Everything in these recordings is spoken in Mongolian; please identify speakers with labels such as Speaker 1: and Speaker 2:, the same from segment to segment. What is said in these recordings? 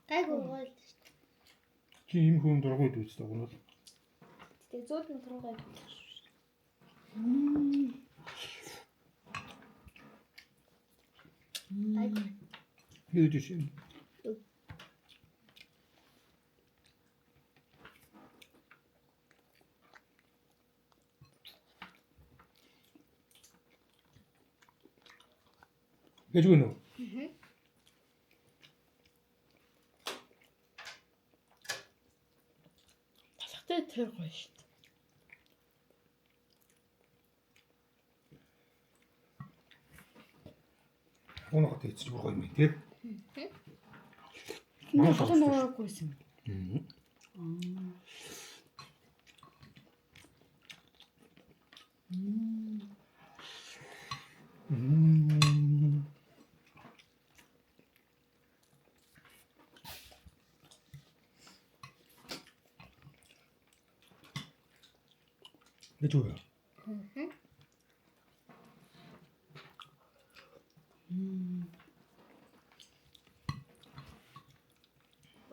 Speaker 1: Гайгүй гоё л шүү дээ.
Speaker 2: Чи ийм хүн дургуйд үзтээ гонол.
Speaker 1: Тэгээ зөөлөн тургай байх шүү. Гайгүй.
Speaker 2: Юу гэж юм? Гэж гэнэ үү?
Speaker 3: Талхтай тэр гоё шүү дээ.
Speaker 2: Уунахад хийчих бүр гоё юм тий.
Speaker 3: Манай халуун нуургүйсэн.
Speaker 2: Гэж үү?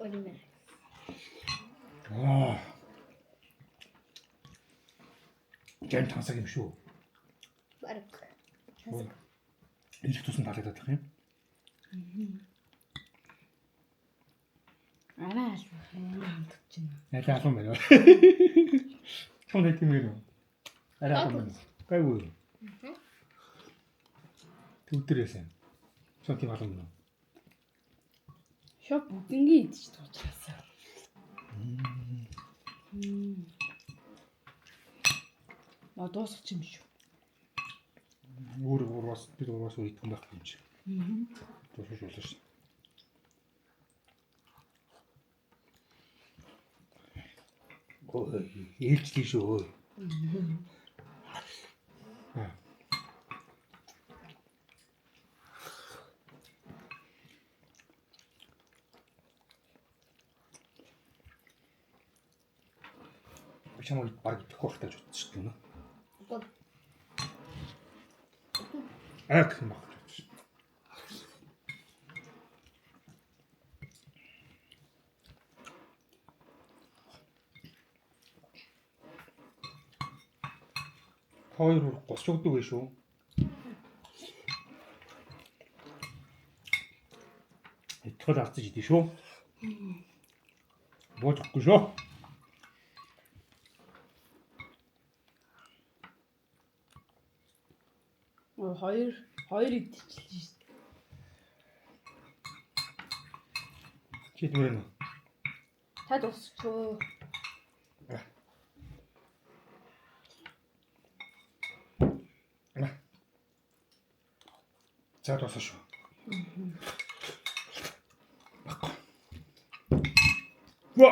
Speaker 1: Олимер.
Speaker 2: Жан тансаг юм шүү.
Speaker 1: Бараг.
Speaker 2: Ирэх тусан таалагдах юм.
Speaker 3: Арай албах юм гэж байна.
Speaker 2: Яг албан байна. Чон тийм ээ. Арай албан байна. Гайгүй. Төвдөрөөсөн. Чон тийм албан байна.
Speaker 3: Шоп бүгднийг идэж дуусгаасан. Наа дуусах юм шүү.
Speaker 2: Урвас бид урвас идэх юм байх юм чи. Дуусах болно шүү. Ээлжлээ шүү. Чамайг баг идэхгүй байх гэж бодсон шүү дээ. Ах юм баг. Хоёр госч өгдөг байх шүү. Итгэл авцаж идэв шүү. Боохгүй шүү.
Speaker 3: Хоёр идчихлээ шүү дээ.
Speaker 2: Чи дөрөв.
Speaker 3: Та дуусчихөө.
Speaker 2: За дуусах шүү. Ва,